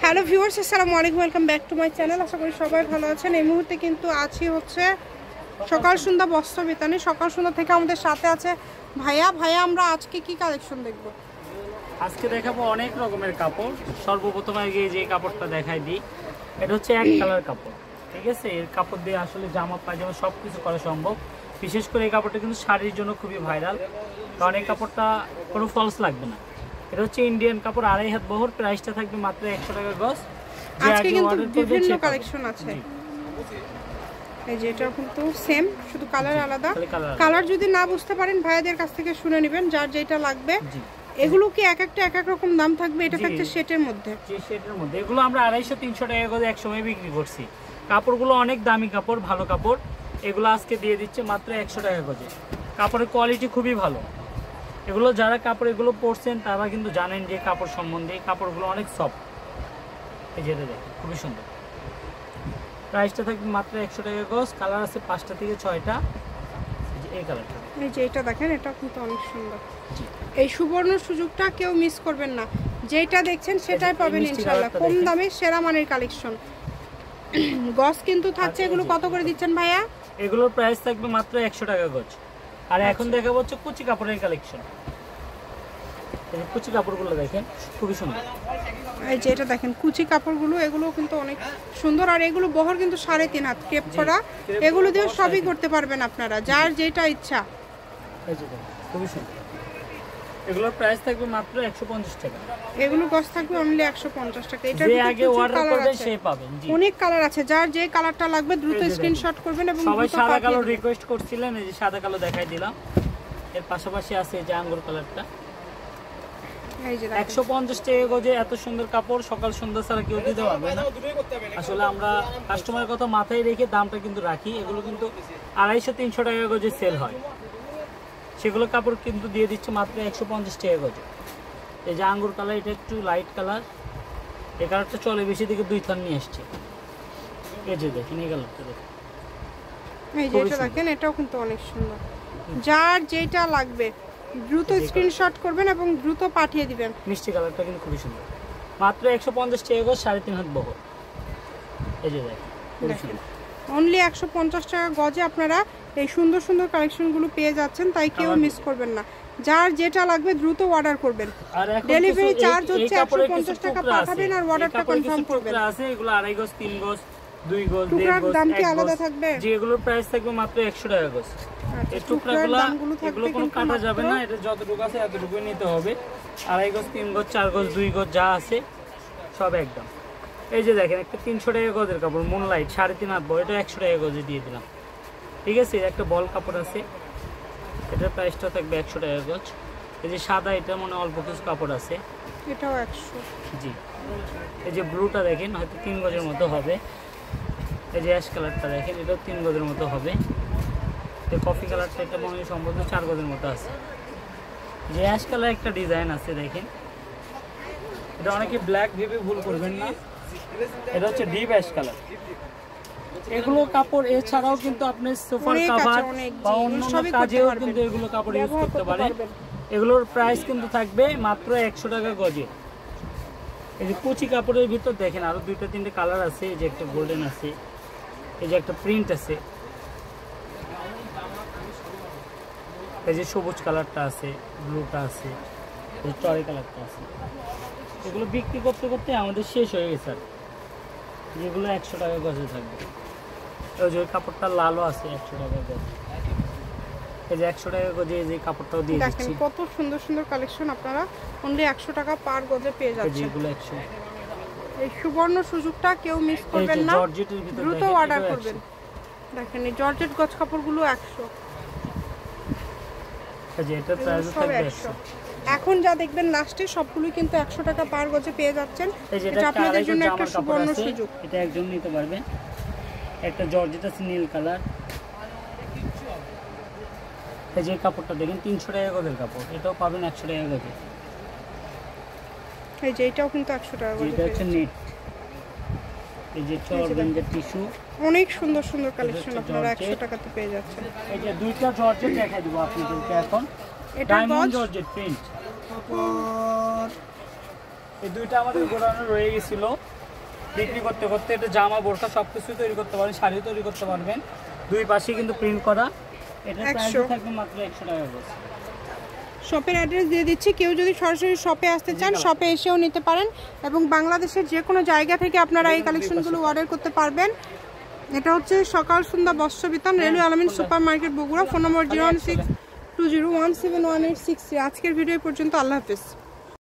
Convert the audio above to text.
Hello viewers, আসসালামু আলাইকুম, welcome back to my channel. আশা করি সবাই ভালো আছেন। এই মুহূর্তে কিন্তু আছি হচ্ছে সকাল সন্ধ্যা বস্ত্র বিতানে। সকাল সন্ধ্যা থেকে আমাদের সাথে আছে ভাইয়া। আমরা আজকে কি কালেকশন দেখব? আজকে দেখাবো অনেক রকমের কাপড়। সর্বপ্রথম আগে যে কাপড়টা দেখাই দিই, এটা হচ্ছে এক কালার কাপড়, ঠিক আছে। এর কাপড় দিয়ে আসলে জামা পায়জামা সব কিছু করা সম্ভব। বিশেষ করে এই কাপড়টা কিন্তু শাড়ির জন্য খুবই ভাইরাল, কারণ এই কাপড়টা কোনো ফলস লাগবে না। এটা হচ্ছে ইন্ডিয়ান কাপড়, 2.5 হাত বহর। প্রাইসটা থাকবে মাত্র 100 টাকা গজ। আজকে কিন্তু বিভিন্ন কালেকশন আছে। এই যে এটা কিন্তু সেম, শুধু কালার আলাদা। কালার যদি না বুঝতে পারেন ভাইয়াদের কাছ থেকে শুনে নেবেন, যার যেটা লাগবে। এগুলো কি এক একটা এক এক রকম দাম থাকবে? এটা থাকছে সেটের মধ্যে। জি, সেটের মধ্যে। এগুলো আমরা 250-300 টাকা গজে এক সময় বিক্রি করছি। কাপড়গুলো অনেক দামি কাপড়, ভালো কাপড়। এগুলো আজকে দিয়ে দিচ্ছে মাত্র 100 টাকা গজে। কাপড়ের কোয়ালিটি খুবই ভালো। এগুলো যারা কাপড় এগুলো পরছেন তারা কিন্তু জানেন যে কাপড় সম্বন্ধে। কাপড়গুলো অনেক সফট। এই যেটা দেখেন, খুবই সুন্দর। প্রাইসটা থাকবে মাত্র 100 টাকা গজ। কালার আছে 5টা থেকে 6টা। এই কালারটা, এই যে এটা দেখেন, এটা কিন্তু অনেক সুন্দর। এই সুবর্ণ সুযোগটা কেউ মিস করবেন না। যেটা দেখছেন সেটাই পাবেন ইনশাআল্লাহ। কম দামে সেরা মানের কালেকশন। গজ কিন্তু থাকছে। এগুলো কত করে দিচ্ছেন ভাইয়া? এগুলোর প্রাইস থাকবে মাত্র 100 টাকা গজ। আর এখন দেখাবো হচ্ছে কুচি কাপড়ের কালেকশন। এই কুচি কাপড়গুলো দেখেন, খুবই সুন্দর। এই যে এটা দেখেন কুচি কাপড়গুলো, এগুলো কিন্তু অনেক সুন্দর। আর এগুলো বহর কিন্তু 3.5 হাত ক্রেপ করা। এগুলো দিয়ে সবই করতে পারবেন আপনারা, যার যেটা ইচ্ছা। এই যে দেখেন, খুবই সুন্দর। এগুলোর প্রাইস থাকবে মাত্র 150 টাকা। এগুলো গজ থাকবে অনলি 150 টাকা। এটা যে আগে অর্ডার করবে সে পাবেন। জি, অনেক কালার আছে। যার যে কালারটা লাগবে দ্রুত স্ক্রিনশট করবেন এবং সবাই সাদা কালো রিকোয়েস্ট করছিলেন, এই যে সাদা কালো দেখাই দিলাম। এর পাশাপাশি আছে এই যে আঙ্গুর কালারটা। এই যে 150 টাকা গজে এত সুন্দর কাপড় সকাল সন্ধ্যা ছাড়া কেউ দিতে পারবে না। আসলে আমরা কাস্টমারের কথা মাথায় রেখে দামটা কিন্তু রাখি। এগুলো কিন্তু 250-300 টাকা গজে সেল হয়। সেগুলো কাপড় কিন্তু দিয়ে দিচ্ছে মাত্র 150 টাকা গজে। এই যে আঙ্গুর কালার, এটা একটু লাইট কালার। এই কালারটা চলে বেশি থেকে 2 থান নিয়ে আসছে। এই যে দেখেন, এই কালারটা দেখেন, এই যে এটা দেখেন, এটাও কিন্তু অনেক সুন্দর। যার যেটা লাগবে দ্রুত স্ক্রিনশট করবেন এবং দ্রুত পাঠিয়ে দিবেন। মিষ্টি কালারটা কিন্তু খুবই সুন্দর। মাত্র 150 টাকা গজ, 3.5 হাত বহর। এই যে দেখেন, অনলি 150 টাকা গজে আপনারা এই সুন্দর সুন্দর কালেকশনগুলো পেয়ে যাচ্ছেন। তাই কেউ মিস করবেন না। যার যেটা লাগবে দ্রুত অর্ডার করবেন। ডেলিভারি চার্জ হচ্ছে 150 টাকা পাঠাবেন আর অর্ডারটা কনফার্ম করবেন। আছে এগুলো 2.5 গজ, 3 গজ, 2 গজ, 1.5 গজ। দাম কি আলাদা থাকবে? যে এগুলোর প্রাইস থাকবে মাত্র 100 টাকা গজ। এই টুকরাগুলো এগুলো কোনো কাটা যাবে না। এটা যতটুকু আছে এতটুকুই নিতে হবে। 2.5 গজ, 3 গজ, 4 গজ, 2 গজ যা আছে সব একদম। এই যে দেখেন, একটা 300 টাকা গজের কাপড়, মুনলাইট, 3.5 হাত বড়। এটা 100 টাকা গজে দিয়ে দিলাম, ঠিক আছে। একটা বল কাপড় আছে, এটার প্রাইসটা থাকবে 100 টাকা গজ। এই যে সাদা, এটা মনে অল্প কিছু কাপড় আছে, এটাও 100। জি। এই যে ব্লুটা দেখেন, হয়তো 3 গজের মতো হবে। এই যে অ্যাশ কালারটা দেখেন, এটাও 3 গজের মতো হবে। এই কফি কালারটা, এটা মনে হয় সম্ভবত 4 গজের মতো আছে। যে অ্যাশ কালার একটা ডিজাইন আছে দেখেন, এটা অনেকে ব্ল্যাক ভেবে ভুল করবেন না, এটা হচ্ছে ডিপ অ্যাশ কালার। এগুলো কাপড় এছাড়াও কিন্তু আপনি সোফার কভার বা অন্য কাজেও কিন্তু এগুলো কাপড় ইউজ করতে পারেন। এগুলোর প্রাইস কিন্তু থাকবে মাত্র 100 টাকা গজে। এই যে কুচি কাপড়ের ভিতর দেখেন আরো 2-3টে কালার আছে। এই যে একটা গোল্ডেন আছে, এই যে একটা প্রিন্ট আছে, এই যে সবুজ কালারটা আছে, ব্লুটা আছে, এই চড়ে কালারটা আছে। এগুলো বিক্রি করতে করতে আমাদের শেষ হয়ে গেছে। আর যেগুলো 100 টাকা গজে থাকবে, ওই যে কাপড়টা লালও আছে 100 টাকা গজ। এই যে 100 টাকা গজে যে কাপড়টাও দিয়ে দিচ্ছি। দেখেন কত সুন্দর সুন্দর কালেকশন আপনারা অনলি 100 টাকা পার গজে পেয়ে যাচ্ছেন। যেগুলো 100। এই সুবর্ণ সুযোগটা কেউ মিস করবেন না। জর্জেটের ভিতর দ্রুত অর্ডার করবেন। দেখেন এই জর্জেট গজ কাপড়গুলো 100। এই যে এটা প্রাইস থাকবে 100। এখন যা দেখবেন লাস্টে সবগুলোই কিন্তু 100 টাকা পার গজে পেয়ে যাচ্ছেন। এটা আপনাদের জন্য একটা সুবর্ণ সুযোগ। এটা একজন নিতে পারবে। একটা জর্জেট আছে নীল কালার। এই যে কাপড়টা দেখেন, 300 টাকা গজের কাপড়। এটাও পাবেন 100 টাকা গজে। এই যে এটাও কিন্তু 100 টাকা গজে। এটা হচ্ছে নেট। এই যে চরবেঞ্জের টিস্যু, অনেক সুন্দর সুন্দর কালেকশন আপনারা 100 টাকাতে পেয়ে যাচ্ছেন। এই যে দুইটা জর্জেট দেখাই দেব আপনাদেরকে এখন। এটা ডায়মন্ড জর্জেট প্রিন্ট। এই দুইটা আমাদের গোডাউনে রয়ে গেছিল, বিক্রি করতে করতে। এটা জামা বোরকা সবকিছু তৈরি করতে পারবেন, শাড়ি তৈরি করতে পারবেন। দুই পাশে কিন্তু প্রিন্ট করা। এটা প্রাইস থাকবে মাত্র 100 টাকা করে। শপের অ্যাড্রেস দিয়ে দিচ্ছি, কেউ যদি সরাসরি শপে আসতে চান শপে এসেও নিতে পারেন, এবং বাংলাদেশের যে কোনো জায়গা থেকে আপনারা এই কালেকশনগুলো অর্ডার করতে পারবেন। এটা হচ্ছে সকাল সন্ধ্যা বস্ত্র বিতান, রেলওয়ে আলামিন সুপার মার্কেট বগুড়া। ফোন নম্বর 01620171863। আজকের ভিডিও পর্যন্ত, আল্লাহ হাফেজ।